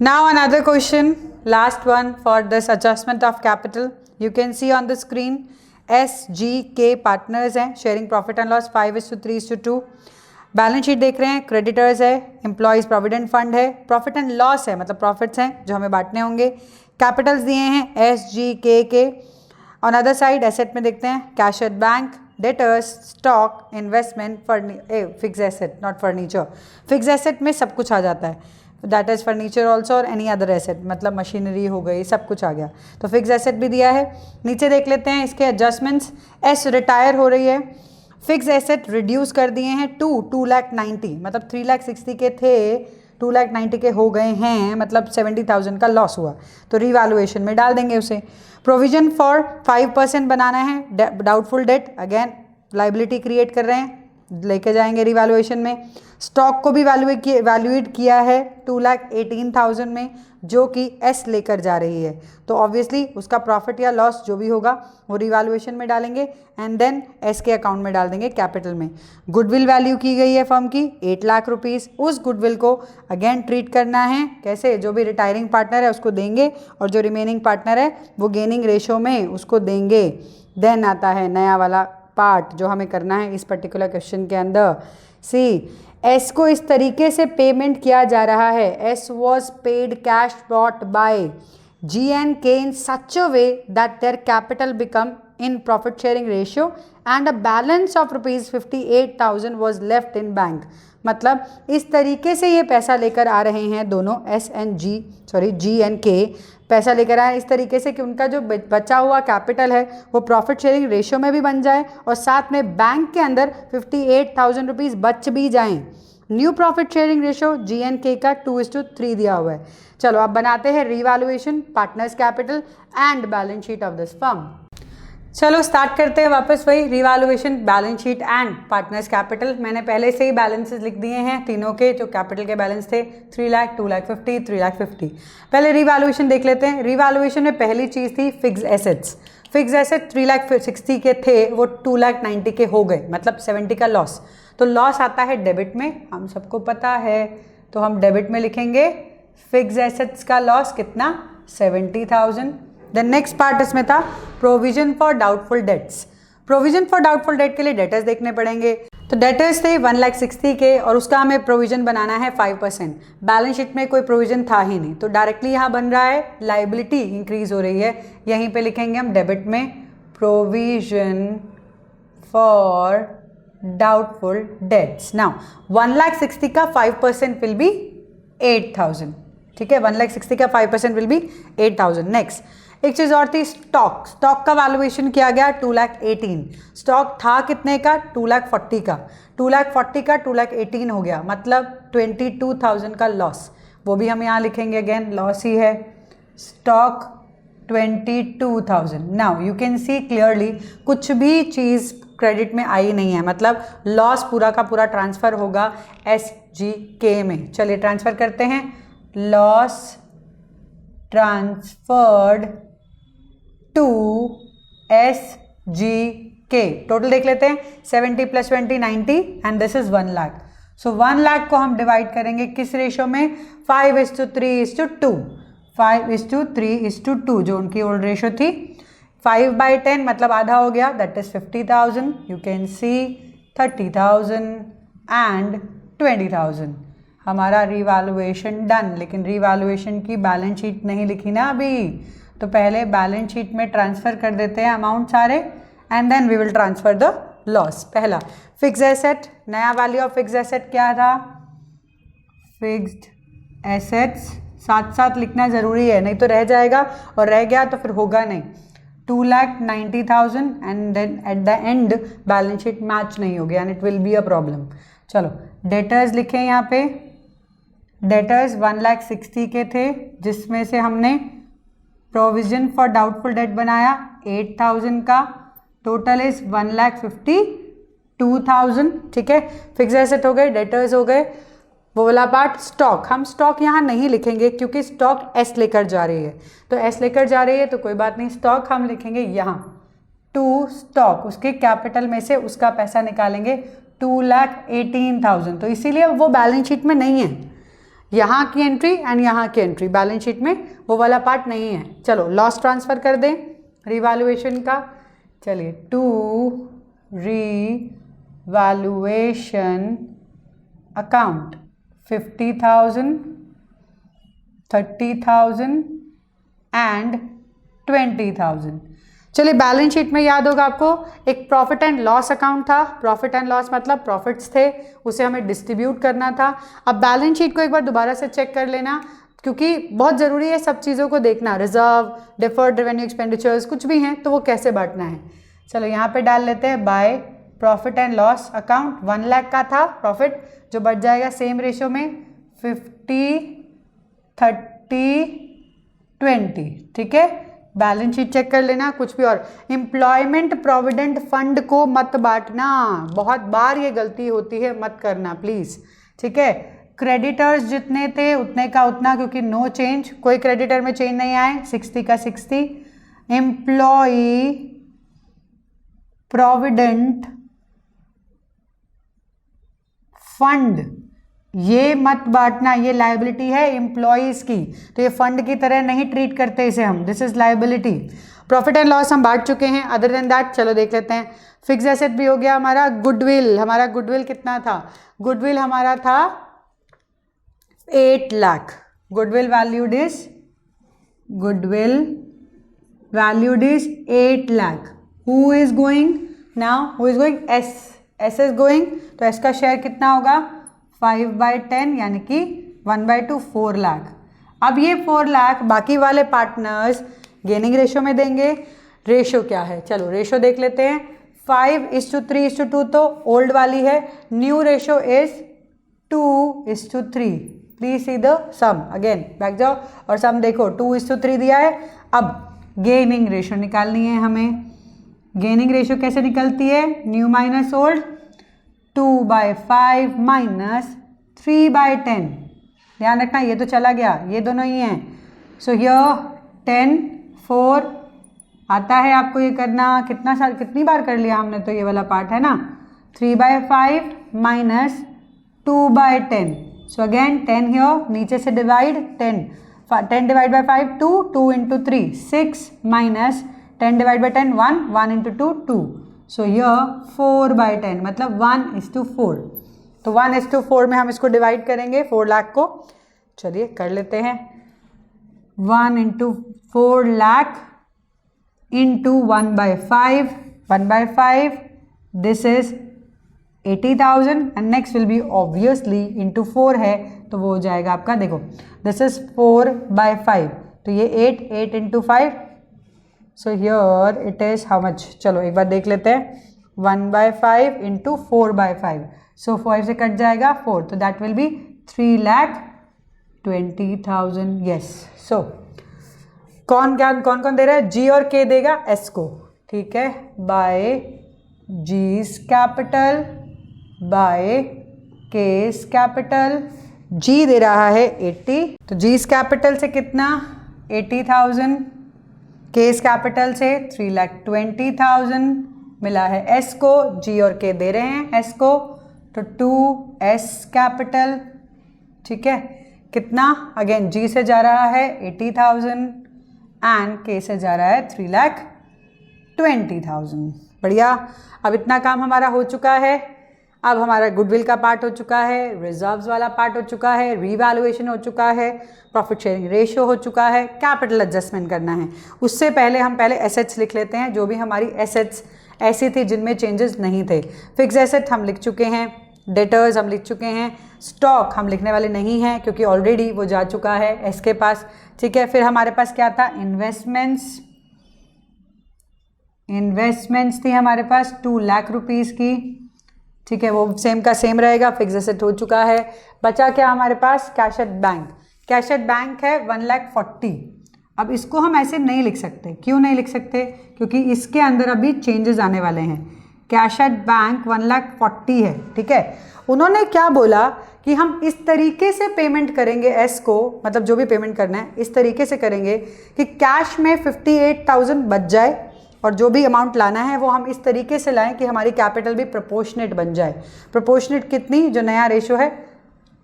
Now another question, last one for this adjustment of capital. You can see on the screen SGK partners हैं, sharing profit and loss 5:3:2. Balance sheet देख रहे हैं, creditors है, employees provident fund है, profit and loss है, मतलब profits हैं जो हमें बांटने होंगे, कैपिटल्स दिए हैं SGK के. ऑन अदर साइड एसेट में देखते हैं cash at bank, debtors, stock, investment, fix asset, not furniture. Fix asset में सब कुछ आ जाता है, दैट इज़ फर्नीचर ऑल्सो और एनी अदर एसेट, मतलब मशीनरी हो गई, सब कुछ आ गया. तो फिक्स एसेट भी दिया है. नीचे देख लेते हैं इसके एडजस्टमेंट्स. एस रिटायर हो रही है, फिक्स एसेट रिड्यूस कर दिए हैं 2,90,000, मतलब 3,60,000 के थे, 2,90,000 के हो गए हैं, मतलब 70,000 का लॉस हुआ, तो रीवैल्यूएशन में डाल देंगे उसे. प्रोविजन फॉर 5% बनाना है, doubtful debt, again liability create कर रहे हैं, लेके जाएंगे रिवैल्यूएशन में. स्टॉक को भी वैल्यूएट किया है 2,18,000 में, जो कि एस लेकर जा रही है, तो ऑब्वियसली उसका प्रॉफिट या लॉस जो भी होगा वो रिवैल्यूएशन में डालेंगे एंड देन एस के अकाउंट में डाल देंगे कैपिटल में. गुडविल वैल्यू की गई है फर्म की 8 लाख रुपीज़. उस गुडविल को अगेन ट्रीट करना है कैसे, जो भी रिटायरिंग पार्टनर है उसको देंगे और जो रिमेनिंग पार्टनर है वो गेनिंग रेशो में उसको देंगे. देन आता है नया वाला पार्ट जो हमें करना है इस पर्टिकुलर क्वेश्चन के अंदर. सी एस को इस तरीके से पेमेंट किया जा रहा है, S was paid cash bought by G&K in such a way that their capital become in profit sharing ratio and a balance of rupees 58,000 was left in bank. मतलब इस तरीके से ये पैसा लेकर आ रहे हैं दोनों G&K पैसा लेकर आए इस तरीके से कि उनका जो बचा हुआ कैपिटल है वो प्रॉफिट शेयरिंग रेशियो में भी बन जाए और साथ में बैंक के अंदर 58,000 रुपीज़ बच भी जाएं. New profit sharing ratio G&K का 2:3 दिया हुआ है. चलो अब बनाते हैं revaluation, partners capital and balance sheet of this firm. चलो स्टार्ट करते हैं वापस वही revaluation, balance sheet and partners capital. मैंने पहले से ही बैलेंसेस लिख दिए हैं तीनों के, जो कैपिटल के बैलेंस थे 3 लाख, 2 लाख 50, 3 लाख 50. पहले रिवैल्यूएशन देख लेते हैं. रिवैल्यूएशन में पहली चीज़ थी फिक्स एसेट्स. फिक्स एसेट 3,60,000 के थे, वो 2,90,000 के हो गए, मतलब 70 का लॉस. तो लॉस आता है डेबिट में, हम सबको पता है, तो हम डेबिट में लिखेंगे फिक्स एसेट्स का लॉस कितना, 70,000. देन नेक्स्ट पार्ट इसमें था provision for doubtful debts. Provision for doubtful debt के लिए डेटर्स देखने पड़ेंगे, तो डेटर्स थे 1,60,000 के और उसका हमें प्रोविजन बनाना है 5%. बैलेंस शीट में कोई प्रोविजन था ही नहीं, तो डायरेक्टली यहाँ बन रहा है लाइबिलिटी इंक्रीज हो रही है, यहीं पे लिखेंगे हम डेबिट में provision for doubtful debts. Now 1,60,000 का 5% विल बी 8,000. ठीक है, 1,60,000 का 5% विल बी 8,000. नेक्स्ट एक चीज़ और थी स्टॉक. स्टॉक का वैल्यूएशन किया गया 2,18,000. स्टॉक था कितने का, 2,40,000 का. 2,40,000 का 2,18,000 हो गया, मतलब 22,000 का लॉस. वो भी हम यहाँ लिखेंगे, अगेन लॉस ही है. Stock 22,000. Now you can see clearly कुछ भी चीज़ क्रेडिट में आई नहीं है, मतलब लॉस पूरा का पूरा ट्रांसफ़र होगा SGK में. चलिए ट्रांसफ़र करते हैं. Loss transferred to SGK. Total देख लेते हैं, 70 + 20 90 and this is 1 lakh. So 1 lakh को हम डिवाइड करेंगे किस रेशो में, 5:3:2. 5:3:2 जो उनकी ओल्ड रेशो थी. 5/10 मतलब आधा हो गया, that is 50,000. You can see 30,000 and 20,000. हमारा रिवैल्यूएशन डन. लेकिन रिवैल्यूएशन की बैलेंस शीट नहीं लिखी ना अभी, तो पहले बैलेंस शीट में ट्रांसफ़र कर देते हैं अमाउंट सारे and then we will transfer the loss. पहला फिक्स एसेट, नया वैल्यू ऑफ फिक्स एसेट क्या था, फिक्स्ड एसेट्स साथ साथ लिखना ज़रूरी है, नहीं तो रह जाएगा और रह गया तो फिर होगा नहीं. 2,90,000 and then at the end balance sheet match नहीं होगी and it will be a problem. चलो डेटर्स लिखें यहाँ पे. डेटर्स 1,60,000 के थे, जिसमें से हमने प्रोविजन फॉर डाउटफुल डेट बनाया 8,000 का. Total is 1,52,000. ठीक है, फिक्स एसेट हो गए, डेटर्स हो गए. वो वाला पार्ट स्टॉक, हम स्टॉक यहाँ नहीं लिखेंगे क्योंकि स्टॉक एस लेकर जा रही है, तो एस लेकर जा रही है तो कोई बात नहीं. स्टॉक हम लिखेंगे यहाँ टू स्टॉक, उसके कैपिटल में से उसका पैसा निकालेंगे 2,18,000. तो इसीलिए वो बैलेंस शीट में नहीं है. यहाँ की एंट्री एंड यहाँ की एंट्री, बैलेंस शीट में वो वाला पार्ट नहीं है। चलो लॉस ट्रांसफ़र कर दें रिवैल्यूएशन का। चलिए टू रिवैल्यूएशन अकाउंट 50,000, 30,000 एंड 20,000। चलिए बैलेंस शीट में याद होगा आपको एक प्रॉफिट एंड लॉस अकाउंट था। प्रॉफिट एंड लॉस मतलब प्रॉफिट्स थे, उसे हमें डिस्ट्रीब्यूट करना था। अब बैलेंस शीट को एक बार दोबारा से चेक कर लेना, क्योंकि बहुत ज़रूरी है सब चीज़ों को देखना। रिजर्व, डिफर्ड रेवेन्यू एक्सपेंडिचर्स कुछ भी हैं तो वो कैसे बांटना है। चलो यहाँ पे डाल लेते हैं by profit and loss account. 1 lakh का था प्रॉफिट, जो बढ़ जाएगा सेम रेशो में 50, 30, 20। ठीक है, बैलेंस शीट चेक कर लेना। कुछ भी और एम्प्लॉयमेंट प्रोविडेंट फंड को मत बांटना, बहुत बार ये गलती होती है, मत करना प्लीज़। ठीक है, क्रेडिटर्स जितने थे उतने का उतना, क्योंकि नो चेंज, कोई क्रेडिटर में चेंज नहीं आए, 60 का 60। एम्प्लॉई प्रोविडेंट फंड ये मत बांटना, ये लायबिलिटी है एम्प्लॉयज़ की, तो ये फंड की तरह नहीं ट्रीट करते इसे हम, this is liability. Profit and loss हम बांट चुके हैं। अदर देन दैट चलो देख लेते हैं। फिक्स एसेट भी हो गया हमारा। गुडविल, हमारा गुडविल कितना था? गुडविल हमारा था 8 lakh. Goodwill valued is 8 lakh. Who is going now? Who is going? S is going, तो एस का शेयर कितना होगा? 5/10 यानी कि 1/2, 4 लाख। अब ये 4 लाख बाकी वाले पार्टनर्स गेनिंग रेशो में देंगे। रेशो क्या है? चलो रेशो देख लेते हैं। 5:3:2 तो ओल्ड वाली है, new ratio is 2:3। Please see the sum again, back जाओ और सम देखो, 2:3 दिया है। अब गेनिंग रेशो निकालनी है हमें। गेनिंग रेशो कैसे निकलती है? New minus old, 2/5 minus 3/10। ध्यान रखना ये तो चला गया, ये दोनों ही हैं। सो हियर 10, 4 आता है आपको ये करना। कितनी बार कर लिया हमने, तो ये वाला पार्ट है ना। 3/5 माइनस 2/10। सो अगेन 10 हियर, नीचे से divide 10 divide by 5 2 into 3 6 minus 10 divide by 10 1 into 2 2। So here 4/10 मतलब 1:4। तो 1:4 में हम इसको डिवाइड करेंगे 4 लाख को। चलिए कर लेते हैं। 1 × 4 lakh into 1/5। 1/5 this is 80,000 and next will be obviously into 4 है तो वो हो जाएगा आपका, देखो दिस इज 4/5, तो ये 8 into 5। So here it is how much? चलो एक बार देख लेते हैं। 1/5 इंटू 4/5, सो 5 से कट जाएगा 4, तो दैट विल बी 3,20,000। यस, सो कौन दे रहा है? जी और के देगा एस को। ठीक है, by G's capital by K's capital. G दे रहा है 80, तो जीज कैपिटल से कितना? 80,000। केस कैपिटल से 3,20,000 मिला है एस को। जी और के दे रहे हैं एस को, तो 2s कैपिटल। ठीक है, कितना? अगेन जी से जा रहा है 80,000 एंड के से जा रहा है 3,20,000। बढ़िया, अब इतना काम हमारा हो चुका है। अब हमारा गुडविल का पार्ट हो चुका है, रिजर्व्स वाला पार्ट हो चुका है, रीवैल्यूएशन हो चुका है, प्रॉफिट शेयरिंग रेशियो हो चुका है, कैपिटल एडजस्टमेंट करना है। उससे पहले हम एसेट्स लिख लेते हैं, जो भी हमारी एसेट्स ऐसी थी जिनमें चेंजेस नहीं थे। फिक्स एसेट हम लिख चुके हैं, डेटर्स हम लिख चुके हैं, स्टॉक हम लिखने वाले नहीं हैं क्योंकि ऑलरेडी वो जा चुका है एस के पास। ठीक है, फिर हमारे पास क्या था? इन्वेस्टमेंट्स थी हमारे पास 2 लाख रुपीज़ की। ठीक है, वो सेम का सेम रहेगा, फिक्स एसेट हो चुका है। बचा क्या हमारे पास? Cash at bank. Cash at bank है 1,40,000। अब इसको हम ऐसे नहीं लिख सकते। क्यों नहीं लिख सकते? क्योंकि इसके अंदर अभी चेंजेस आने वाले हैं। कैश एट बैंक 1,40,000 है। ठीक है, उन्होंने क्या बोला कि हम इस तरीके से पेमेंट करेंगे एस को, मतलब जो भी पेमेंट करना है इस तरीके से करेंगे कि कैश में 58,000 बच जाए और जो भी अमाउंट लाना है वो हम इस तरीके से लाएं कि हमारी कैपिटल भी प्रोपोर्शनेट बन जाए। प्रोपोर्शनेट कितनी? जो नया रेशो है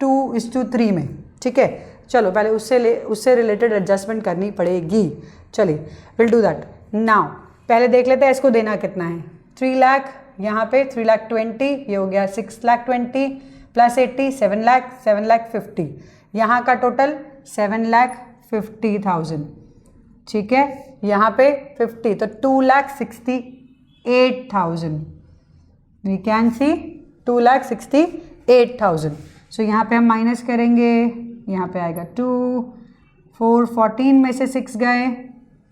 2:3 में। ठीक है, चलो पहले उससे रिलेटेड एडजस्टमेंट करनी पड़ेगी। चलिए विल डू दैट नाउ। पहले देख लेते हैं इसको देना कितना है। 3 लाख, यहाँ पे 3 लाख 20, ये हो गया 6 लाख 20 प्लस 80 7 लाख 50, यहाँ का टोटल 7,50,000, ठीक है, यहाँ पे 50 तो 2,68,000, वी कैन सी 2,68,000। सो यहाँ पे हम माइनस करेंगे, यहाँ पे आएगा 2, 4, 14 में से 6 गए,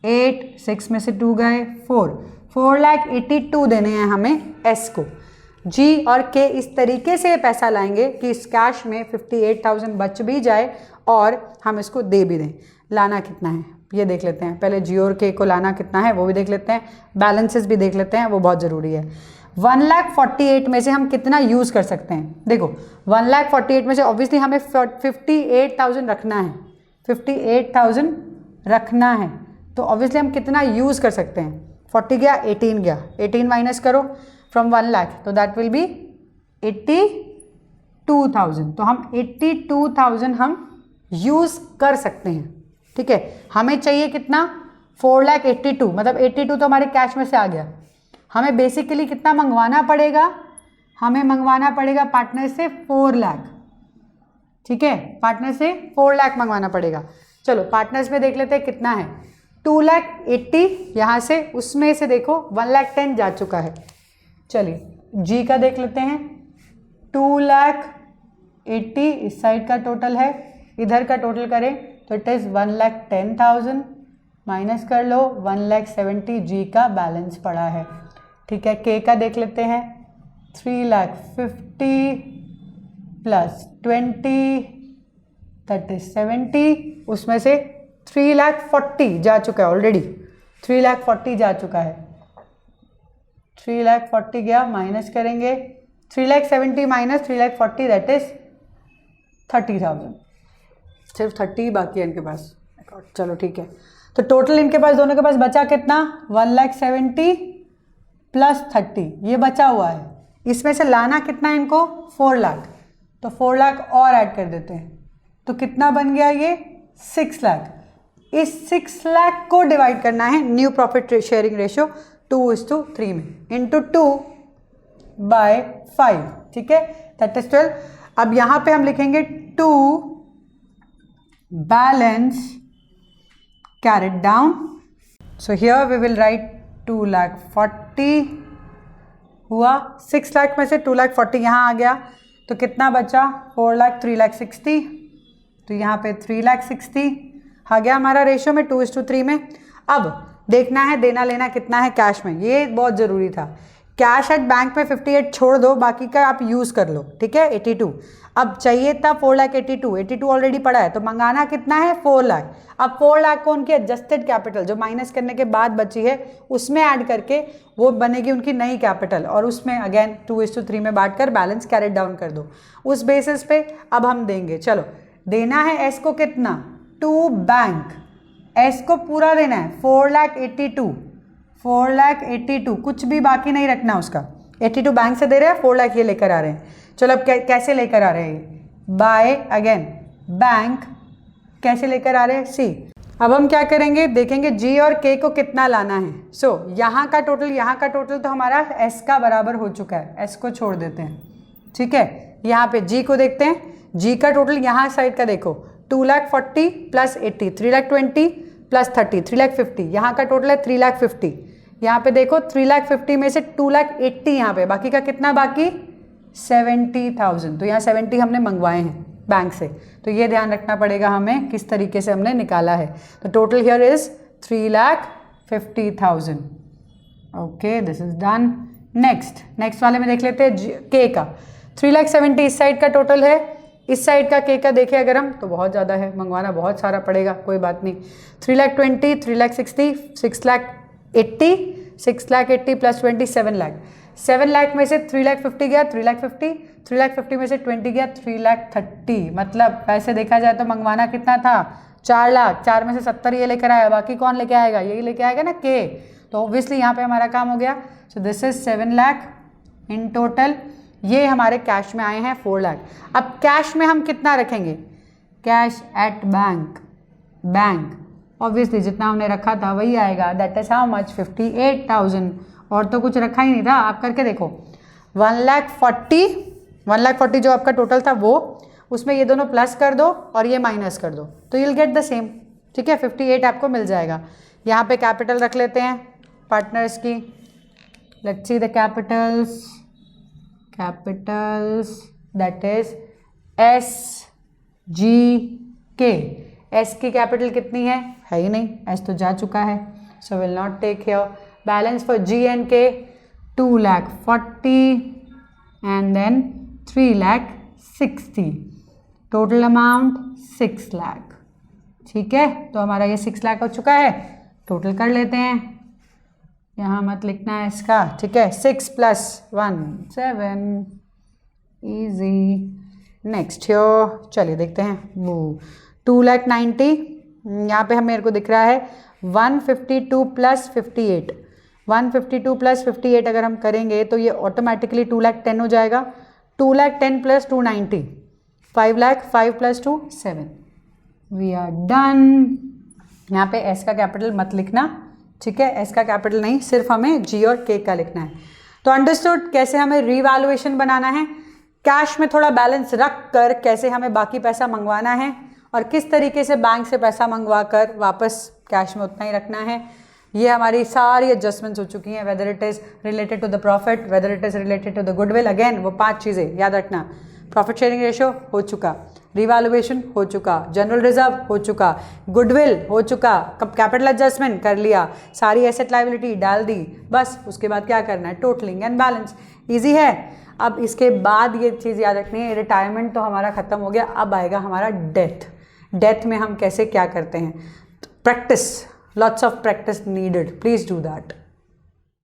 8, 6 में से 2 गए, 4,82,000 देने हैं हमें एस को। जी और के इस तरीके से पैसा लाएंगे कि इस कैश में 58,000 बच भी जाए और हम इसको दे भी दें। लाना कितना है ये देख लेते हैं, पहले जी और के को लाना कितना है वो भी देख लेते हैं, बैलेंसेस भी देख लेते हैं, वो बहुत ज़रूरी है। 1,48,000 में से हम कितना यूज़ कर सकते हैं। देखो 1,48,000 में से ऑब्वियसली हमें 58,000 रखना है, 58,000 रखना है, तो ऑब्वियसली हम कितना यूज़ कर सकते हैं। 40 गया, 18 गया, 18 माइनस करो फ्रॉम 1 लाख तो दैट विल बी 82,000। तो हम 82,000 हम यूज़ कर सकते हैं, ठीक है। हमें चाहिए कितना 4,82,000, मतलब 82 तो हमारे कैश में से आ गया। हमें बेसिकली कितना मंगवाना पड़ेगा, हमें मंगवाना पड़ेगा पार्टनर से 4 लाख, ठीक है, पार्टनर से 4 लाख मंगवाना पड़ेगा। चलो पार्टनर्स में देख लेते हैं कितना है, 2,80,000 यहाँ से, उसमें से देखो 1,10,000 जा चुका है। चलिए जी का देख लेते हैं, 2,80,000 इस साइड का टोटल है, इधर का टोटल करें तो इट इज़ 1,10,000, माइनस कर लो 1,70,000 जी का बैलेंस पड़ा है, ठीक है। के का देख लेते हैं, 3,50,000 प्लस 20 दैट इज 70, उसमें से 3,40,000 जा चुका है ऑलरेडी, 3,40,000 जा चुका है, 3,40,000 गया, माइनस करेंगे 3,70,000 माइनस 3,40,000 दैट इज 30,000, सिर्फ 30 बाकी है इनके पास। चलो ठीक है, तो टोटल इनके पास दोनों के पास बचा कितना, 1,70,000 प्लस 30 ये बचा हुआ है। इसमें से लाना कितना है इनको, 4 लाख, तो 4 लाख और ऐड कर देते हैं तो कितना बन गया ये 6 लाख। इस 6 लाख को डिवाइड करना है न्यू प्रॉफिट शेयरिंग रेशियो 2:3 में, इंटू 2/5, ठीक है, दैट इज 12। अब यहाँ पे हम लिखेंगे 2 balance carried down, so here we will write 2,40,000 हुआ, 6 लाख में से 2,40,000 यहाँ आ गया तो कितना बचा 4 लाख 3,60,000, तो यहाँ पे 3,60,000 आ गया हमारा रेशियो में 2:3 में। अब देखना है देना लेना कितना है कैश में, ये बहुत ज़रूरी था। कैश एट बैंक में 58 छोड़ दो, बाकी का आप यूज़ कर लो, ठीक है, 82। अब चाहिए था 4,82,000 ऑलरेडी पड़ा है, तो मंगाना कितना है 4 लाख। अब 4 लाख को उनकी एडजस्टेड कैपिटल जो माइनस करने के बाद बची है उसमें ऐड करके वो बनेगी उनकी नई कैपिटल, और उसमें अगेन 2:3 में बांट कर बैलेंस कैरेट डाउन कर दो। उस बेसिस पे अब हम देंगे, चलो देना है एस को कितना, टू बैंक, एस को पूरा देना है 4,82,000, कुछ भी बाकी नहीं रखना उसका। 82 बैंक से दे रहे हैं, 4 लाख ये लेकर आ रहे हैं। चलो अब कैसे लेकर आ रहे हैं, बाय अगेन बैंक, कैसे लेकर आ रहे हैं सी। अब हम क्या करेंगे, देखेंगे जी और के को कितना लाना है। सो यहाँ का टोटल तो हमारा एस का बराबर हो चुका है, एस को छोड़ देते हैं, ठीक है। यहाँ पे जी को देखते हैं, जी का टोटल यहाँ साइड का देखो 2,40,000 प्लस 80 3,20,000 प्लस 30 3,50,000, यहाँ का टोटल है 3,50,000। यहाँ पे देखो 3,50,000 में से 2,80,000 यहाँ पे, बाकी का कितना बाकी 70,000, तो यहाँ 70 हमने मंगवाए हैं बैंक से, तो ये ध्यान रखना पड़ेगा हमें किस तरीके से हमने निकाला है। तो total here is 3,50,000। Okay this is done. Next वाले में देख लेते हैं के का 3,70,000 इस साइड का टोटल है, इस साइड का के का देखें अगर हम तो बहुत ज़्यादा है, मंगवाना बहुत सारा पड़ेगा, कोई बात नहीं। 3,20,000 3,60,000 6,80,000 6,80,000 प्लस 20 7 लाख, 7 लाख में से 3,50,000 गया, 3,50,000 में से 20 गया 3,30,000, मतलब पैसे देखा जाए तो मंगवाना कितना था 4 लाख, 4 में से 70 ये लेकर आया, बाकी कौन लेके आएगा, यही लेके आएगा ना के, तो ऑब्वियसली यहाँ पे हमारा काम हो गया। So this is 7 lakh in total, ये हमारे कैश में आए हैं 4 लाख। अब कैश में हम कितना रखेंगे, cash at bank, bank obviously जितना हमने रखा था वही आएगा, दैट इज हाउ मच 58,000, और तो कुछ रखा ही नहीं था। आप करके देखो 1,40,000 जो आपका टोटल था वो, उसमें ये दोनों प्लस कर दो और ये माइनस कर दो तो you will get the same, ठीक है, 58 आपको मिल जाएगा। यहाँ पे कैपिटल रख लेते हैं पार्टनर्स की, let's see the capitals that is SGK। S की कैपिटल कितनी है ही नहीं, एस तो जा चुका है, so will not take here. Balance for GNK 2,40,000 and then 3,60,000, total amount 6 lakh, ठीक है। तो हमारा ये 6 लाख हो चुका है, टोटल कर लेते हैं, यहाँ मत लिखना है इसका, ठीक है। 6 + 1 7, इजी। नेक्स्ट यो, चलिए देखते हैं वो 2,90,000, यहाँ पे हम मेरे को दिख रहा है 152 + 58, 152 + 58 अगर हम करेंगे तो ये ऑटोमेटिकली 2,10,000 हो जाएगा। 2,10,000 + 290, 5 लाख, 5 + 2 7, वी आर डन। यहाँ पे एस का कैपिटल मत लिखना, ठीक है, एस का कैपिटल नहीं, सिर्फ हमें जी और के का लिखना है। तो अंडरस्टूड कैसे हमें रीवैल्यूएशन बनाना है, कैश में थोड़ा बैलेंस रख कर कैसे हमें बाकी पैसा मंगवाना है, और किस तरीके से बैंक से पैसा मंगवा कर वापस कैश में उतना ही रखना है। ये हमारी सारी एडजस्टमेंट्स हो चुकी हैं, whether it is related to the profit, whether it is related to the goodwill. Again वो 5 चीज़ें याद रखना, प्रॉफिट शेयरिंग रेशियो हो चुका, रिवैल्यूएशन हो चुका, जनरल रिजर्व हो चुका, गुडविल हो चुका, कैपिटल एडजस्टमेंट कर लिया, सारी एसेट लायबिलिटी डाल दी, बस उसके बाद क्या करना है, टोटलिंग एंड बैलेंस। ईजी है। अब इसके बाद ये चीज़ याद रखनी है, रिटायरमेंट तो हमारा ख़त्म हो गया, अब आएगा हमारा डेथ। डेथ में हम कैसे क्या करते हैं, practice, lots of practice needed, please do that.